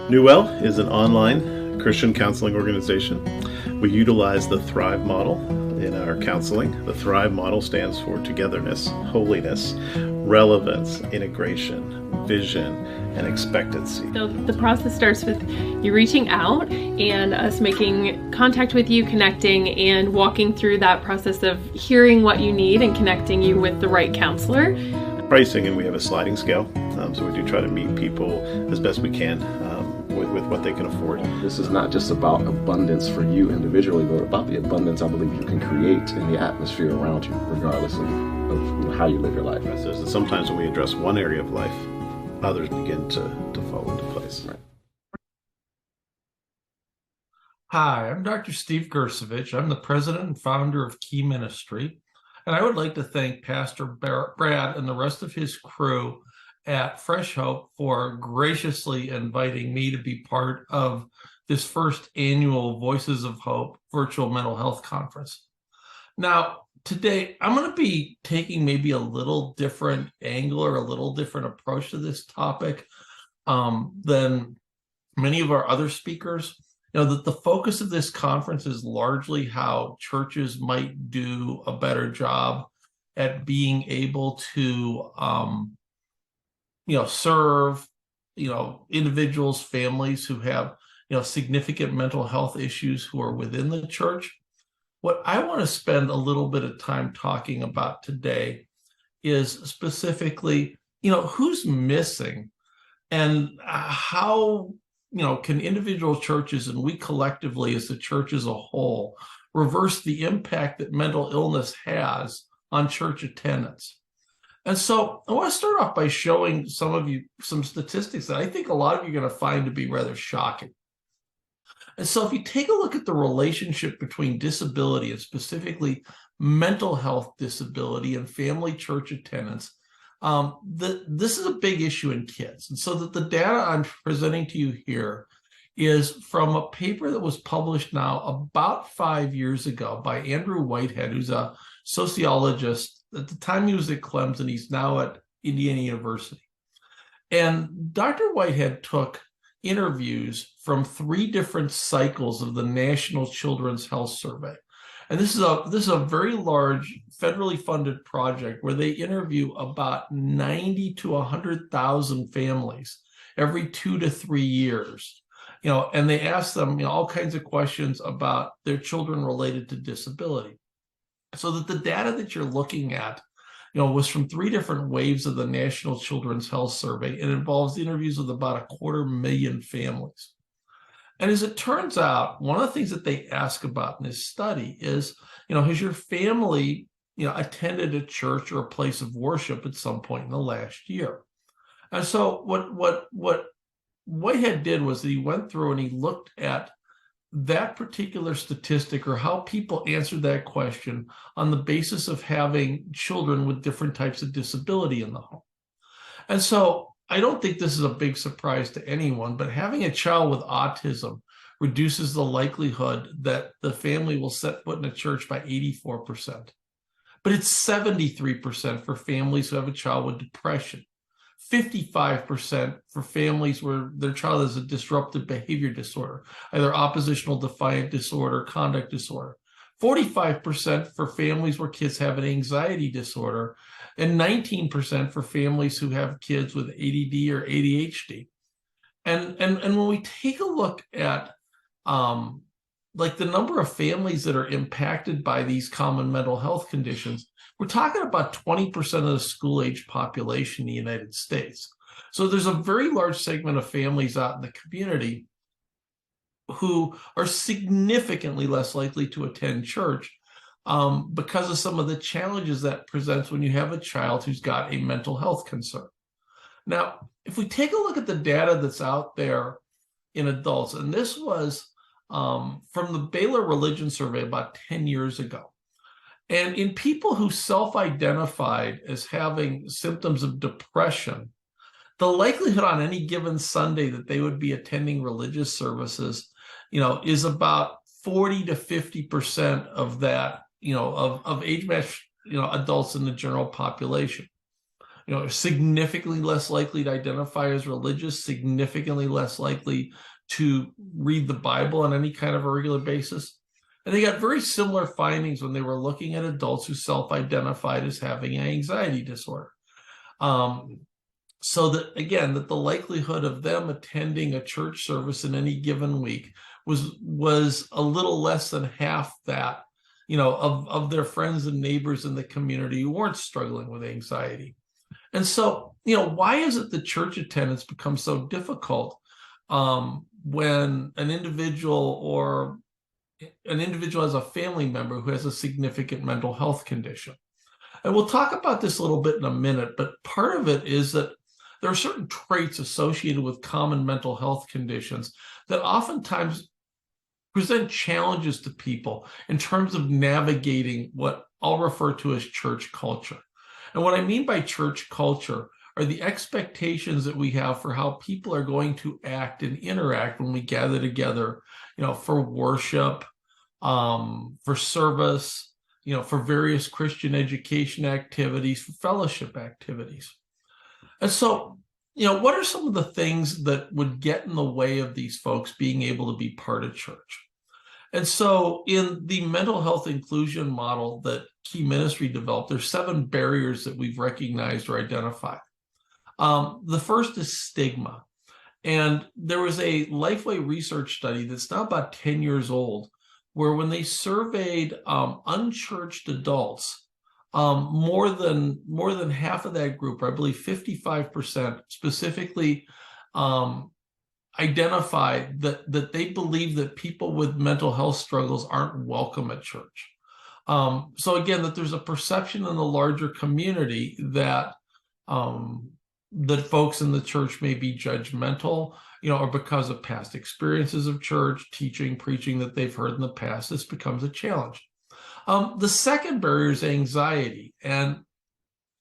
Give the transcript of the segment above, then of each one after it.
New Well is an online Christian counseling organization. We utilize the Thrive model in our counseling. The Thrive model stands for togetherness, holiness, relevance, integration, vision, and expectancy. So the process starts with you reaching out and us making contact with you, connecting, and walking through that process of hearing what you need and connecting you with the right counselor. Pricing, and we have a sliding scale, so we do try to meet people as best we can with what they can afford. This is not just about abundance for you individually, but about the abundance I believe you can create in the atmosphere around you, regardless of how you live your life. So sometimes when we address one area of life, others begin to fall into place. Right. Hi, I'm Dr. Steve Grcevich. I'm the president and founder of Key Ministry, and I would like to thank Pastor Brad and the rest of his crew at Fresh Hope for graciously inviting me to be part of this first annual Voices of Hope virtual mental health conference. Now, today, I'm going to be taking maybe a little different angle or a little different approach to this topic than many of our other speakers. You know, that the focus of this conference is largely how churches might do a better job at being able to serve, individuals, families who have, significant mental health issues who are within the church. What I want to spend a little bit of time talking about today is specifically, who's missing and how, can individual churches and we collectively as the church as a whole reverse the impact that mental illness has on church attendance. And so I want to start off by showing some of you some statistics that I think a lot of you are going to find to be rather shocking. And so if you take a look at the relationship between disability and specifically mental health disability and family church attendance, this is a big issue in kids. And so that the data I'm presenting to you here is from a paper that was published now about 5 years ago by Andrew Whitehead, who's a sociologist. At the time he was at Clemson, he's now at Indiana University. And Dr. Whitehead took interviews from 3 different cycles of the National Children's Health Survey. And this is a very large federally funded project where they interview about 90 to 100,000 families every 2 to 3 years. And they ask them, all kinds of questions about their children related to disability. So that the data that you're looking at, was from 3 different waves of the National Children's Health Survey and involves interviews with about 250,000 families. And as it turns out, one of the things that they ask about in this study is, has your family, attended a church or a place of worship at some point in the last year? And so what Whitehead did was that he went through and he looked at that particular statistic or how people answered that question on the basis of having children with different types of disability in the home. And so I don't think this is a big surprise to anyone, but having a child with autism reduces the likelihood that the family will set foot in a church by 84%. But it's 73% for families who have a child with depression. 55% for families where their child has a disruptive behavior disorder, either oppositional defiant disorder, conduct disorder. 45% for families where kids have an anxiety disorder, and 19% for families who have kids with ADD or ADHD. And when we take a look at the number of families that are impacted by these common mental health conditions, we're talking about 20% of the school-age population in the United States. So there's a very large segment of families out in the community who are significantly less likely to attend church because of some of the challenges that presents when you have a child who's got a mental health concern. Now, if we take a look at the data that's out there in adults, and this was from the Baylor Religion Survey about 10 years ago, and in people who self-identified as having symptoms of depression, the likelihood on any given Sunday that they would be attending religious services, is about 40 to 50% of that, of age-matched, adults in the general population. significantly less likely to identify as religious, significantly less likely to read the Bible on any kind of a regular basis. And they got very similar findings when they were looking at adults who self-identified as having an anxiety disorder. So that, again, that the likelihood of them attending a church service in any given week was a little less than half that, of their friends and neighbors in the community who weren't struggling with anxiety. And so, why is it that church attendance becomes so difficult when an individual has a family member who has a significant mental health condition? And we'll talk about this a little bit in a minute, but part of it is that there are certain traits associated with common mental health conditions that oftentimes present challenges to people in terms of navigating what I'll refer to as church culture. And what I mean by church culture are the expectations that we have for how people are going to act and interact when we gather together, for worship, for service, for various Christian education activities, for fellowship activities. And so, what are some of the things that would get in the way of these folks being able to be part of church? And so in the mental health inclusion model that Key Ministry developed, there's 7 barriers that we've recognized or identified. The first is stigma. And there was a Lifeway research study that's now about 10 years old, where when they surveyed unchurched adults, more than half of that group, or I believe 55%, specifically identified that they believe that people with mental health struggles aren't welcome at church. So again, that there's a perception in the larger community that that folks in the church may be judgmental, or because of past experiences of church, teaching, preaching that they've heard in the past, this becomes a challenge. The second barrier is anxiety. And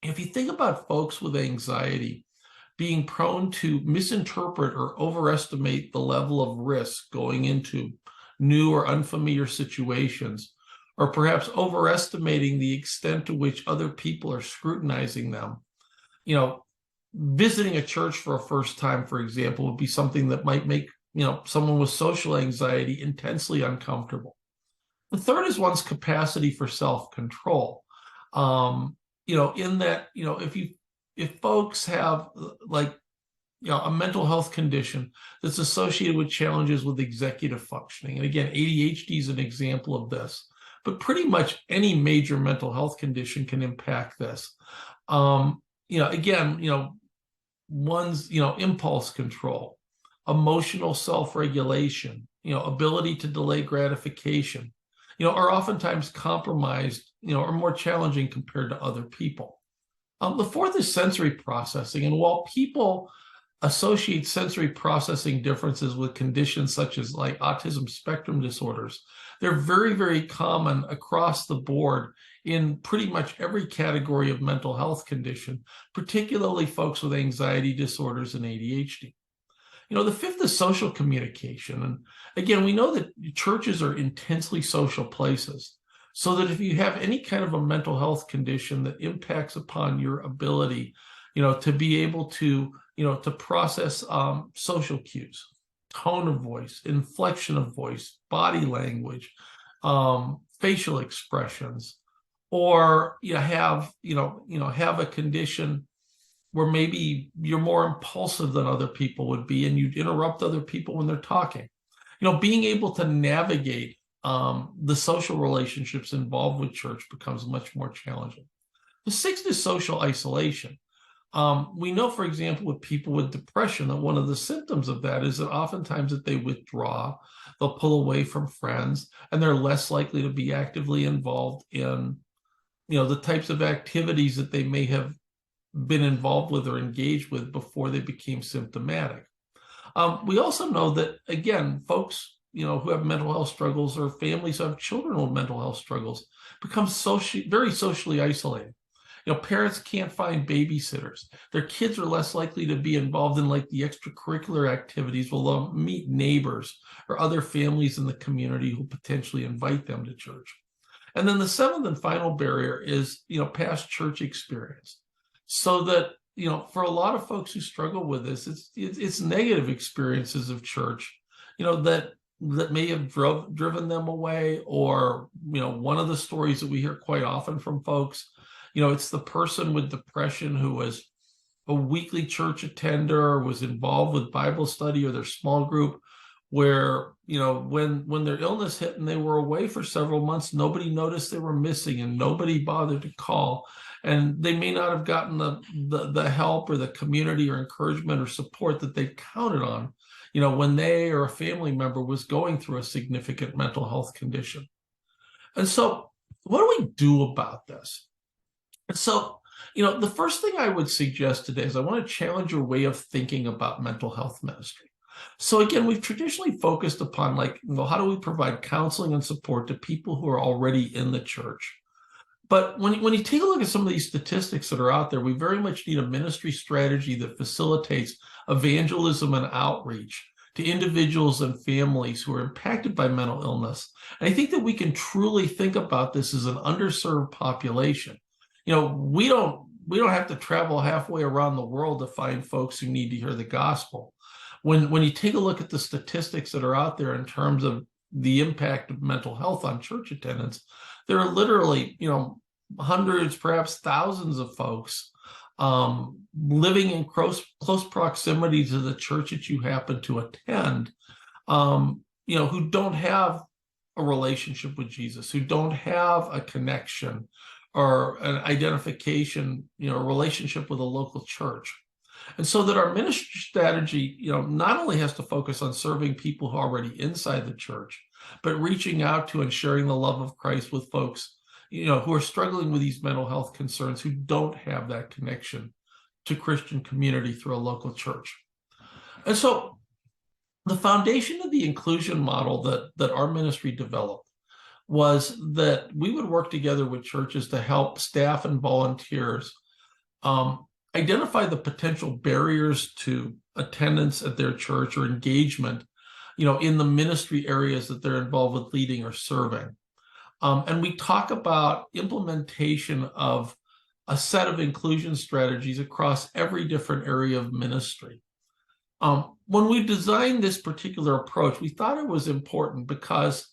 if you think about folks with anxiety being prone to misinterpret or overestimate the level of risk going into new or unfamiliar situations, or perhaps overestimating the extent to which other people are scrutinizing them, visiting a church for a first time, for example, would be something that might make, someone with social anxiety intensely uncomfortable. The third is one's capacity for self-control. In that, if folks have a mental health condition that's associated with challenges with executive functioning, and again, ADHD is an example of this, but pretty much any major mental health condition can impact this. One's, impulse control, emotional self-regulation, ability to delay gratification, are oftentimes compromised, or more challenging compared to other people. The fourth is sensory processing. And while people associate sensory processing differences with conditions such as like autism spectrum disorders, they're very, very common across the board in pretty much every category of mental health condition, particularly folks with anxiety disorders and ADHD. The fifth is social communication. And again, we know that churches are intensely social places, so that if you have any kind of a mental health condition that impacts upon your ability, to be able to, to process social cues, tone of voice, inflection of voice, body language, facial expressions, or you have a condition where maybe you're more impulsive than other people would be, and you interrupt other people when they're talking. Being able to navigate the social relationships involved with church becomes much more challenging. The sixth is social isolation. We know, for example, with people with depression, that one of the symptoms of that is that oftentimes that they withdraw, they'll pull away from friends, and they're less likely to be actively involved in, the types of activities that they may have been involved with or engaged with before they became symptomatic. We also know that, again, folks, who have mental health struggles, or families who have children with mental health struggles, become very socially isolated. Parents can't find babysitters. Their kids are less likely to be involved in like the extracurricular activities. Will meet neighbors or other families in the community who potentially invite them to church. And then the seventh and final barrier is, past church experience. So that, for a lot of folks who struggle with this, it's negative experiences of church, that may have driven them away, or one of the stories that we hear quite often from folks, it's the person with depression who was a weekly church attender, or was involved with Bible study or their small group, where when their illness hit and they were away for several months, nobody noticed they were missing and nobody bothered to call, and they may not have gotten the help or the community or encouragement or support that they counted on when they or a family member was going through a significant mental health condition. And so what do we do about this? And so the first thing I would suggest today is I want to challenge your way of thinking about mental health ministry. So again, we've traditionally focused upon how do we provide counseling and support to people who are already in the church? But when you take a look at some of these statistics that are out there, we very much need a ministry strategy that facilitates evangelism and outreach to individuals and families who are impacted by mental illness. And I think that we can truly think about this as an underserved population. We don't have to travel halfway around the world to find folks who need to hear the gospel. When you take a look at the statistics that are out there in terms of the impact of mental health on church attendance, there are literally, hundreds, perhaps thousands of folks living in close proximity to the church that you happen to attend, who don't have a relationship with Jesus, who don't have a connection or an identification, a relationship with a local church. And so that our ministry strategy, not only has to focus on serving people who are already inside the church, but reaching out to and sharing the love of Christ with folks, who are struggling with these mental health concerns, who don't have that connection to Christian community through a local church. And so the foundation of the inclusion model that our ministry developed was that we would work together with churches to help staff and volunteers identify the potential barriers to attendance at their church or engagement, in the ministry areas that they're involved with leading or serving. And we talk about implementation of a set of inclusion strategies across every different area of ministry. When we designed this particular approach, we thought it was important because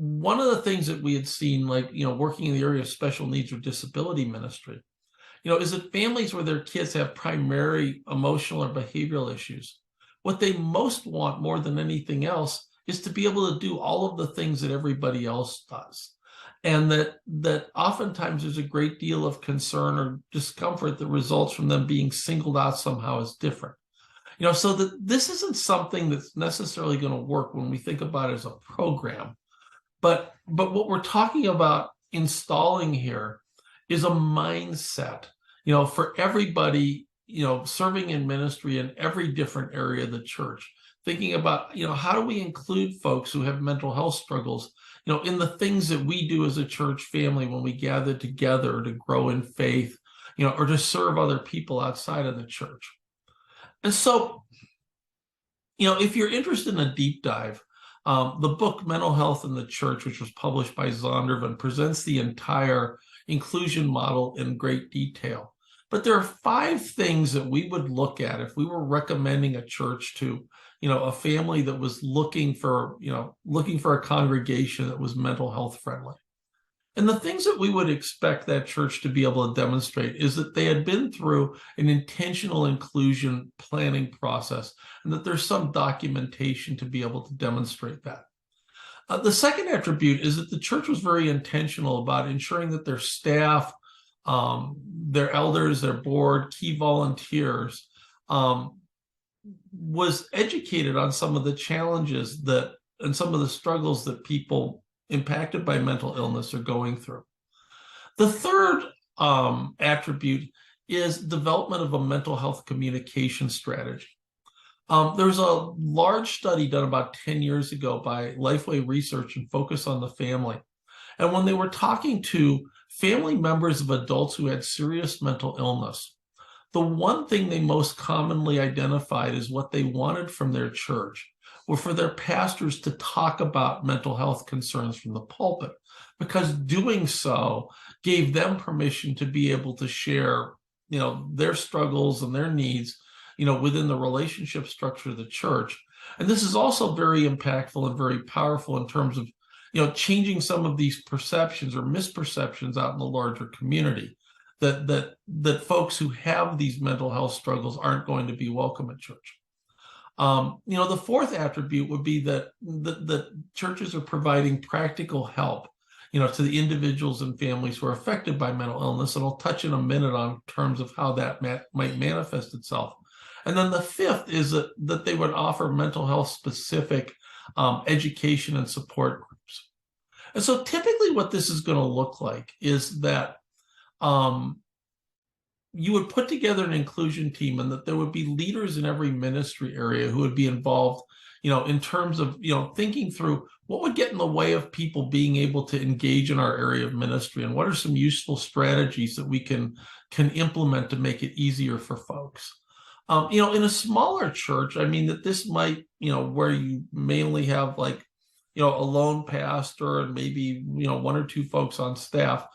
one of the things that we had seen, working in the area of special needs or disability ministry, is that families where their kids have primary emotional or behavioral issues, what they most want more than anything else is to be able to do all of the things that everybody else does. And that oftentimes there's a great deal of concern or discomfort that results from them being singled out somehow as different. So that this isn't something that's necessarily going to work when we think about it as a program. But what we're talking about installing here is a mindset, for everybody, serving in ministry in every different area of the church, thinking about, how do we include folks who have mental health struggles, in the things that we do as a church family when we gather together to grow in faith, or to serve other people outside of the church. And so, if you're interested in a deep dive, the book Mental Health in the Church, which was published by Zondervan, presents the entire inclusion model in great detail. But there are 5 things that we would look at if we were recommending a church to, a family that was looking for a congregation that was mental health friendly. And the things that we would expect that church to be able to demonstrate is that they had been through an intentional inclusion planning process, and that there's some documentation to be able to demonstrate that. The second attribute is that the church was very intentional about ensuring that their staff, their elders, their board, key volunteers, was educated on some of the challenges and some of the struggles that people impacted by mental illness are going through. The third attribute is development of a mental health communication strategy. There's a large study done about 10 years ago by Lifeway Research and Focus on the Family. And when they were talking to family members of adults who had serious mental illness, the one thing they most commonly identified as what they wanted from their church were for their pastors to talk about mental health concerns from the pulpit, because doing so gave them permission to be able to share their struggles and their needs, within the relationship structure of the church. And this is also very impactful and very powerful in terms of, changing some of these perceptions or misperceptions out in the larger community that folks who have these mental health struggles aren't going to be welcome at church. The fourth attribute would be that churches are providing practical help, to the individuals and families who are affected by mental illness. And I'll touch in a minute on terms of how that might manifest itself. And then the fifth is that they would offer mental health specific education and support groups. And so typically what this is going to look like is that you would put together an inclusion team, and that there would be leaders in every ministry area who would be involved, in terms of, thinking through what would get in the way of people being able to engage in our area of ministry, and what are some useful strategies that we can implement to make it easier for folks. In a smaller church, that this might, where you mainly have like, a lone pastor and maybe, one or two folks on staff,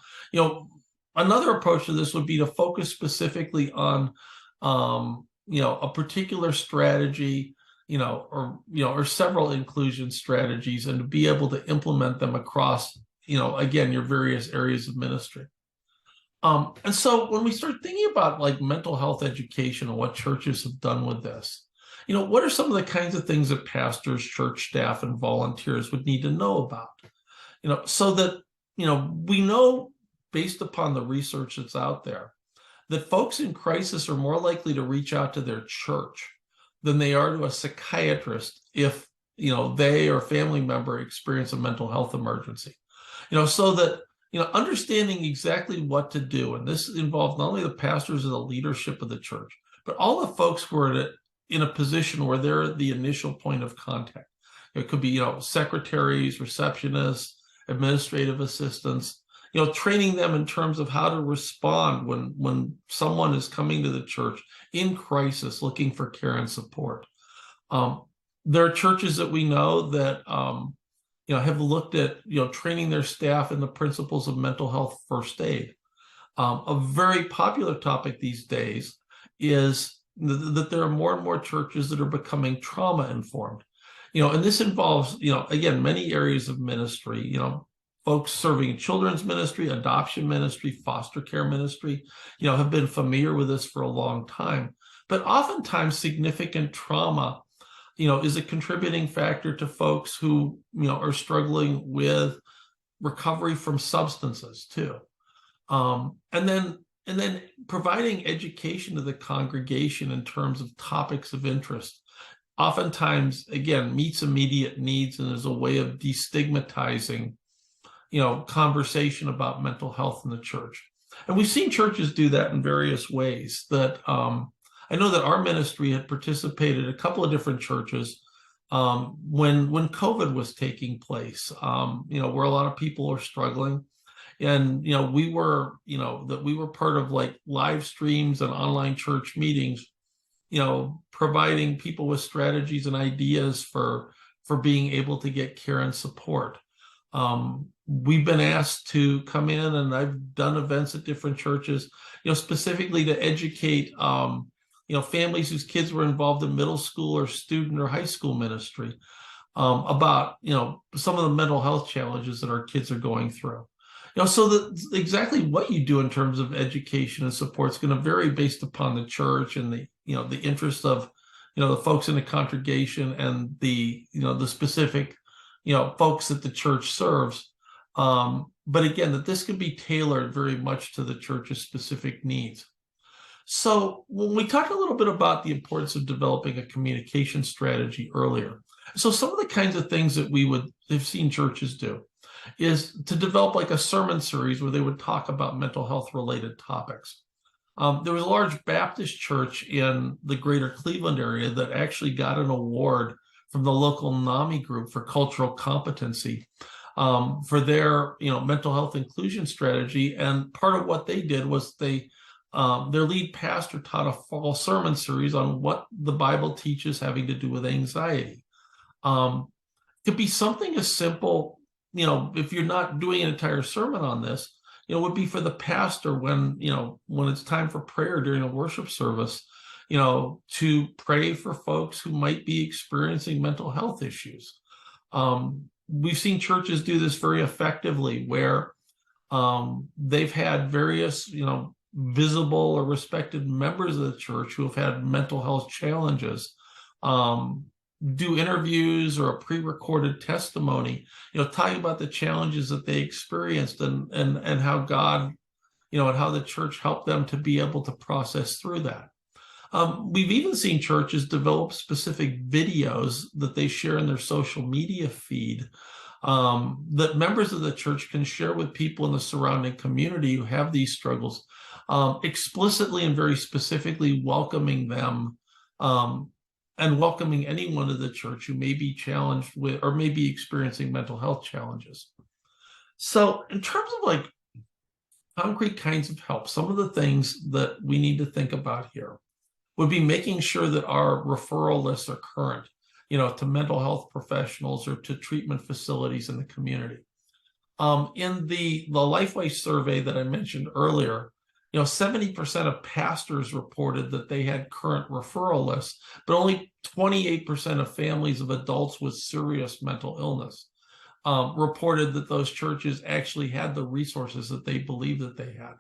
another approach to this would be to focus specifically on, a particular strategy, or several inclusion strategies, and to be able to implement them across, again, your various areas of ministry. And so when we start thinking about like mental health education and what churches have done with this, what are some of the kinds of things that pastors, church staff, and volunteers would need to know about, so that, we know, based upon the research that's out there, that folks in crisis are more likely to reach out to their church than they are to a psychiatrist if, they or a family member experience a mental health emergency. So that, understanding exactly what to do. And this involves not only the pastors and the leadership of the church, but all the folks who are in a position where they're the initial point of contact. It could be, secretaries, receptionists, administrative assistants, training them in terms of how to respond when someone is coming to the church in crisis, looking for care and support. There are churches that we know that, have looked at, training their staff in the principles of mental health first aid. A very popular topic these days is that there are more and more churches that are becoming trauma informed. And this involves, again, many areas of ministry, folks serving in children's ministry, adoption ministry, foster care ministry, have been familiar with this for a long time. But oftentimes significant trauma, is a contributing factor to folks who, are struggling with recovery from substances too. And then providing education to the congregation in terms of topics of interest, oftentimes, again, meets immediate needs and is a way of destigmatizing, conversation about mental health in the church. And we've seen churches do that in various ways. That I know that our ministry had participated in a couple of different churches when COVID was taking place, where a lot of people are struggling. And, we were part of like live streams and online church meetings, providing people with strategies and ideas for being able to get care and support. We've been asked to come in, and I've done events at different churches, specifically to educate, families whose kids were involved in middle school or student or high school ministry, about, some of the mental health challenges that our kids are going through. So that exactly what you do in terms of education and support is going to vary based upon the church and the interest of, the folks in the congregation and the specific, folks that the church serves. But again, that this can be tailored very much to the church's specific needs. So when we talked a little bit about the importance of developing a communication strategy earlier, so some of the kinds of things that we would have seen churches do is to develop like a sermon series where they would talk about mental health related topics. There was a large Baptist church in the greater Cleveland area that actually got an award from the local NAMI group for cultural competency for their mental health inclusion strategy. And part of what they did was their lead pastor taught a fall sermon series on what the Bible teaches having to do with anxiety. It could be something as simple, if you're not doing an entire sermon on this, would be for the pastor when it's time for prayer during a worship service, to pray for folks who might be experiencing mental health issues. We've seen churches do this very effectively where they've had various, visible or respected members of the church who have had mental health challenges do interviews or a pre-recorded testimony, talking about the challenges that they experienced and how God, and how the church helped them to be able to process through that. We've even seen churches develop specific videos that they share in their social media feed that members of the church can share with people in the surrounding community who have these struggles, explicitly and very specifically welcoming them and welcoming anyone to the church who may be challenged with or may be experiencing mental health challenges. So in terms of like concrete kinds of help, some of the things that we need to think about here would be making sure that our referral lists are current, to mental health professionals or to treatment facilities in the community. In the LifeWay survey that I mentioned earlier, 70% of pastors reported that they had current referral lists, but only 28% of families of adults with serious mental illness reported that those churches actually had the resources that they believed that they had.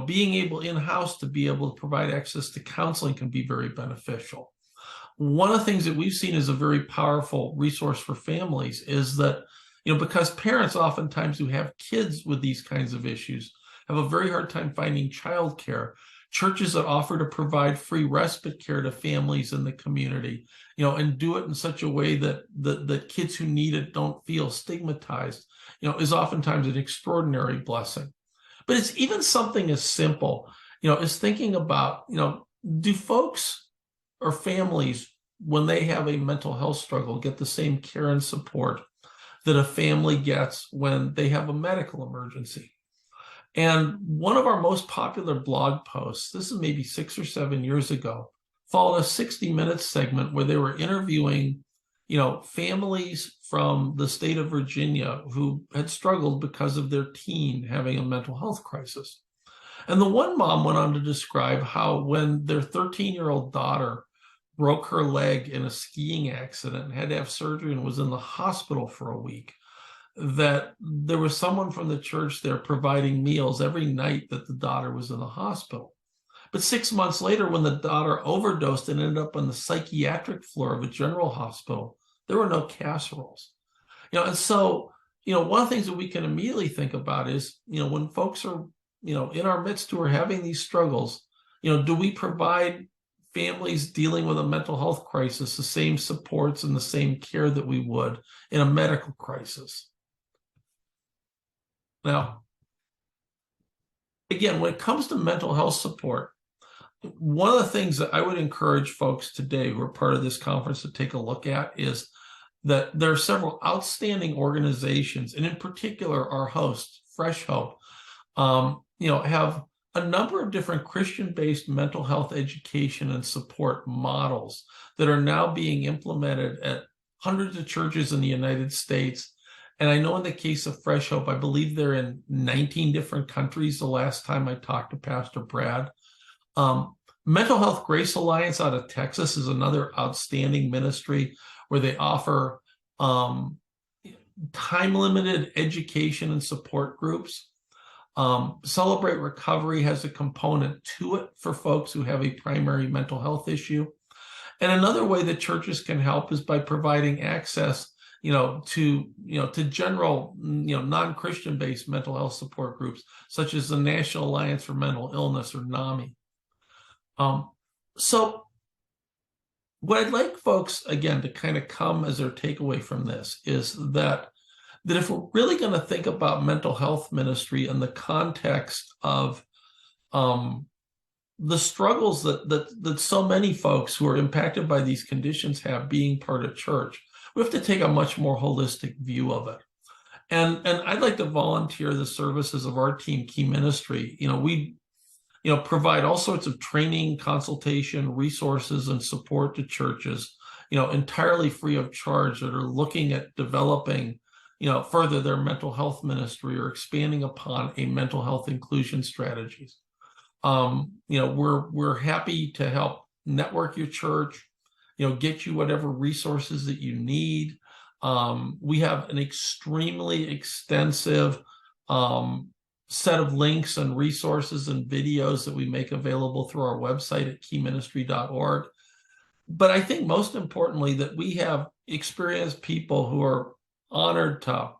Being able in-house to be able to provide access to counseling can be very beneficial. One of the things that we've seen as a very powerful resource for families is that, because parents oftentimes who have kids with these kinds of issues have a very hard time finding childcare, churches that offer to provide free respite care to families in the community, and do it in such a way that the kids who need it don't feel stigmatized, is oftentimes an extraordinary blessing. But it's even something as simple, as thinking about, do folks or families, when they have a mental health struggle, get the same care and support that a family gets when they have a medical emergency? And one of our most popular blog posts, this is maybe 6 or 7 years ago, followed a 60-minute segment where they were interviewing, families from the state of Virginia who had struggled because of their teen having a mental health crisis. And the one mom went on to describe how when their 13-year-old daughter broke her leg in a skiing accident and had to have surgery and was in the hospital for a week, that there was someone from the church there providing meals every night that the daughter was in the hospital. But 6 months later, when the daughter overdosed and ended up on the psychiatric floor of a general hospital, there were no casseroles. And so, one of the things that we can immediately think about is, when folks are, in our midst who are having these struggles, do we provide families dealing with a mental health crisis the same supports and the same care that we would in a medical crisis? Now, again, when it comes to mental health support, one of the things that I would encourage folks today who are part of this conference to take a look at is that there are several outstanding organizations, and in particular our host, Fresh Hope, have a number of different Christian-based mental health education and support models that are now being implemented at hundreds of churches in the United States. And I know in the case of Fresh Hope, I believe they're in 19 different countries the last time I talked to Pastor Brad. Mental Health Grace Alliance out of Texas is another outstanding ministry where they offer time-limited education and support groups. Celebrate Recovery has a component to it for folks who have a primary mental health issue. And another way that churches can help is by providing access to general, non-Christian based mental health support groups, such as the National Alliance for Mental Illness, or NAMI. So what I'd like folks, again, to kind of come as their takeaway from this is that if we're really going to think about mental health ministry in the context of the struggles that so many folks who are impacted by these conditions have being part of church, we have to take a much more holistic view of it. And I'd like to volunteer the services of our team, Key Ministry. We provide all sorts of training, consultation, resources, and support to churches, entirely free of charge, that are looking at developing, further their mental health ministry or expanding upon a mental health inclusion strategies. We're happy to help network your church, get you whatever resources that you need. We have an extremely extensive set of links and resources and videos that we make available through our website at keyministry.org. But I think most importantly that we have experienced people who are honored to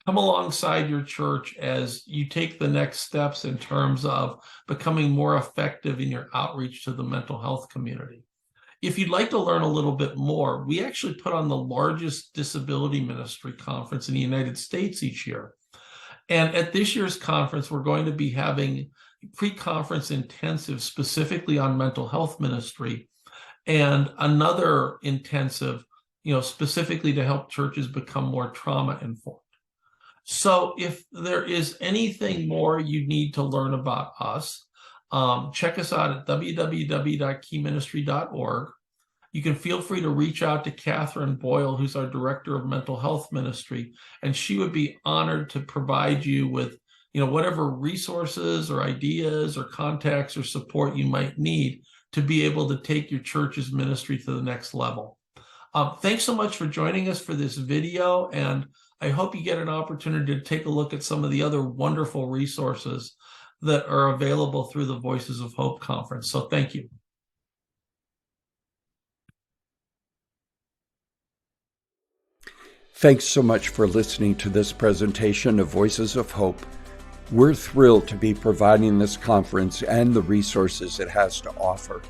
come alongside your church as you take the next steps in terms of becoming more effective in your outreach to the mental health community. If you'd like to learn a little bit more, we actually put on the largest disability ministry conference in the United States each year. And at this year's conference, we're going to be having pre-conference intensive specifically on mental health ministry and another intensive, specifically to help churches become more trauma informed. So if there is anything more you need to learn about us, check us out at www.keyministry.org. You can feel free to reach out to Catherine Boyle, who's our Director of Mental Health Ministry, and she would be honored to provide you with, whatever resources or ideas or contacts or support you might need to be able to take your church's ministry to the next level. Thanks so much for joining us for this video, and I hope you get an opportunity to take a look at some of the other wonderful resources that are available through the Voices of Hope conference. So thank you. Thanks so much for listening to this presentation of Voices of Hope. We're thrilled to be providing this conference and the resources it has to offer.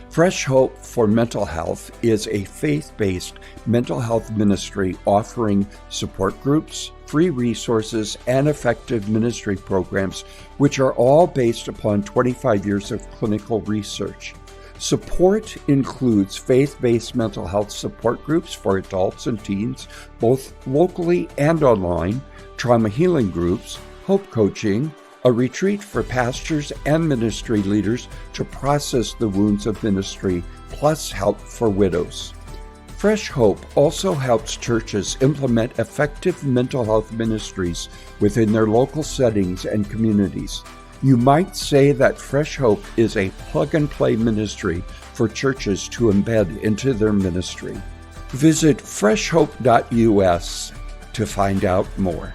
Fresh Hope for Mental Health is a faith-based mental health ministry offering support groups, free resources, and effective ministry programs, which are all based upon 25 years of clinical research. Support includes faith-based mental health support groups for adults and teens, both locally and online, trauma healing groups, hope coaching, a retreat for pastors and ministry leaders to process the wounds of ministry, plus help for widows. Fresh Hope also helps churches implement effective mental health ministries within their local settings and communities. You might say that Fresh Hope is a plug-and-play ministry for churches to embed into their ministry. Visit freshhope.us to find out more.